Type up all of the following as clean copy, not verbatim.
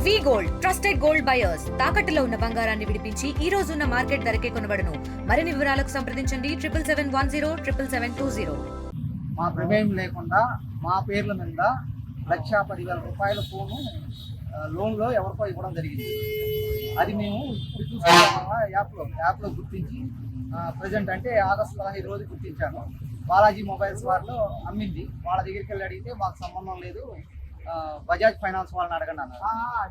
వి gold trusted gold buyers తాకట్టులో ఉన్న బంగారాన్ని విడిపించి ఈ రోజు ఉన్న మార్కెట్ ధరకే కొనబడును. మరిన్ని వివరాలకు సంప్రదించండి 77710720. మా ప్రమేయం లేకుండా మా పేర్ల మీద 1,10,000 రూపాయల ఫోను లోన్లో ఎవరికో ఇవ్వడం జరిగింది. అది మేము ఇప్పుడు చూసుకున్న యాప్లో గుర్తించి ప్రజెంట్ అంటే ఆగస్టు 15 రోజు గుర్తించాను. బాలాజీ మొబైల్స్ వారిలో అమ్మింది. వాళ్ళ దగ్గరికి వెళ్ళి అడిగితే మాకు సంబంధం లేదు, బజాజ్ ఫైనాన్స్ వాళ్ళని అడగండి అన్నారు.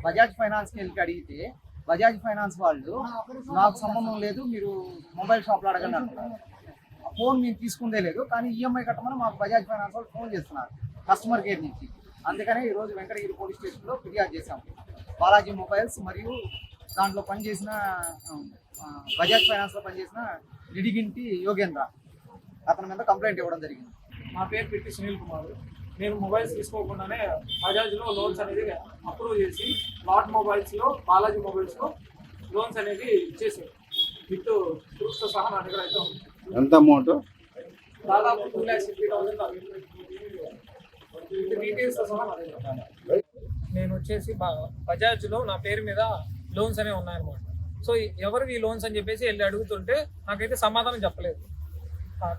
బజాజ్ ఫైనాన్స్కి వెళ్ళి అడిగితే బజాజ్ ఫైనాన్స్ వాళ్ళు నాకు సంబంధం లేదు, మీరు మొబైల్ షాప్లో అడగండి అంటున్నారు. ఫోన్ మేము తీసుకుందే లేదు, కానీ ఈఎంఐ కట్టమని మాకు బజాజ్ ఫైనాన్స్ వాళ్ళు ఫోన్ చేస్తున్నారు కస్టమర్ కేర్ నుంచి. అందుకనే ఈరోజు వెంకటగిరి పోలీస్ స్టేషన్లో ఫిర్యాదు చేశాము. బాలాజీ మొబైల్స్ మరియు దాంట్లో పనిచేసిన బజాజ్ ఫైనాన్స్లో పనిచేసిన నిడిగింటి యోగేంద్ర అతని మీద కంప్లైంట్ ఇవ్వడం జరిగింది. నా పేరు పెట్టి సునీల్ కుమార్. నేను మొబైల్స్ తీసుకోకుండానే బజాజ్లో లోన్స్ అనేది అప్రూవ్ చేసి లాట్ మొబైల్స్లో బాలాజీ మొబైల్స్లో లోన్స్ అనేది ఇచ్చేసారు విత్ ప్రూఫ్తో సహా నా దగ్గర అయితే ఉంది. ఎంత అమౌంట్? దాదాపు 2,50,000 డీటెయిల్స్తో సహా నా దగ్గర. నేను వచ్చేసి బజాజ్లో నా పేరు మీద లోన్స్ అనేవి ఉన్నాయన్నమాట. సో ఎవరివి ఈ లోన్స్ అని చెప్పేసి వెళ్ళి అడుగుతుంటే నాకైతే సమాధానం చెప్పలేదు,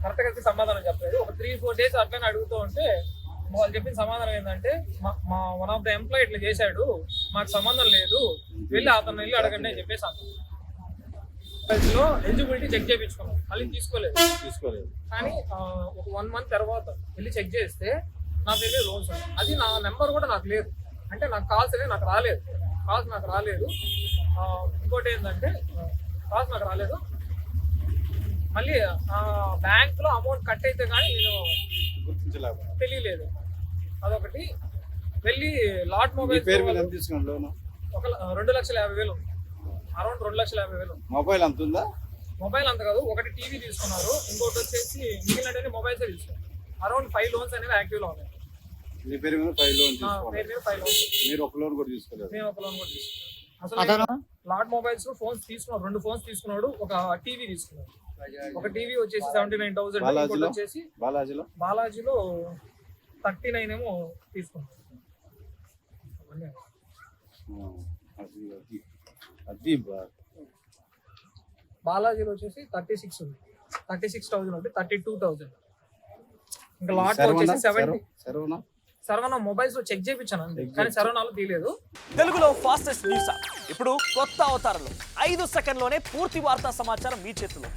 కరెక్ట్గా అయితే సమాధానం చెప్పలేదు. ఒక 3-4 డేస్ అట్లనే అడుగుతూ ఉంటే వాళ్ళు చెప్పిన సమాధానం ఏంటంటే మా వన్ ఆఫ్ ద ఎంప్లాయీ ఇట్లా చేశాడు, మాకు సంబంధం లేదు, వెళ్ళి అతను వెళ్ళి అడగండి అని చెప్పేసి అన్నాను. లో ఎలిజిబిలిటీ చెక్ చేయించుకున్నాం, మళ్ళీ తీసుకోలేదు. కానీ ఒక 1 month తర్వాత వెళ్ళి చెక్ చేస్తే నా దగ్గర లోన్స్ ఉన్నాయి. అది నా నెంబర్ కూడా నాకు లేదు, అంటే నాకు కాల్స్ అనేది నాకు రాలేదు. ఇంకోటి ఏంటంటే కాల్స్ నాకు రాలేదు. మళ్ళీ బ్యాంక్లో అమౌంట్ కట్ అయితే కానీ నేను తెలియలేదు. అదొకటి. వెళ్ళి లాట్ మొబైల్ పేరు మీద ఎంత తీసుకున్నాం లోన్? ఒక 2,50,000 ఉంది. అరౌండ్ 2,50,000 ఉంది. మొబైల్ అంత ఉందా? మొబైల్ అంత కాదు, ఒకటి టీవీ తీసుకున్నారు, ఇంకోటి వచ్చేసి మిగిలినటువంటి మొబైల్స్ తీసుకున్నారు. అరౌండ్ 5 లోన్స్ అనేవి యాక్టివ్లో ఉన్నాయి. మీ పేరు మీద 5 లోన్ పేరు మీద 5 లోన్స్. మీరు ఒక లోన్ కూడా తీసుకోలేదు? నేను ఒక లోన్ కూడా తీసుకున్నాను. అసలు లాట్ మొబైల్స్ ఫోన్స్ తీసుకున్నాడు, 2 ఫోన్స్ తీసుకున్నాడు, ఒక టీవీ తీసుకున్నాడు. ఒక టీవీ వచ్చేసి 79,000, ఇంకోటి వచ్చేసి బాలాజీలో 39 ఏమో తీసుకున్నాడు. బాలాజీలో వచ్చేసి 36 ఉంది, 36,000 ఉంది, 32,000. ఇంకా లాట్ వచ్చేసి 70. సర్వనా మొబైల్స్ లో చెక్ చేయించాను, కానీ సర్వనాలు తీయలేదు. తెలుగులో ఫాస్టెస్ట్ న్యూస్ ఇప్పుడు కొత్త అవతారంలో 5 సెకండ్లోనే పూర్తి వార్తా సమాచారం మీ చేతిలో.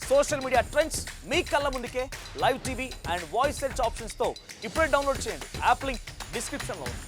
సోషల్ మీడియా ట్రెండ్స్ మీ కళ్ళ ముందుకే live TV and voice search options తో ఇప్పుడే డౌన్లోడ్ చేయండి. యాప్ లింక్ డిస్క్రిప్షన్ లో ఉంది.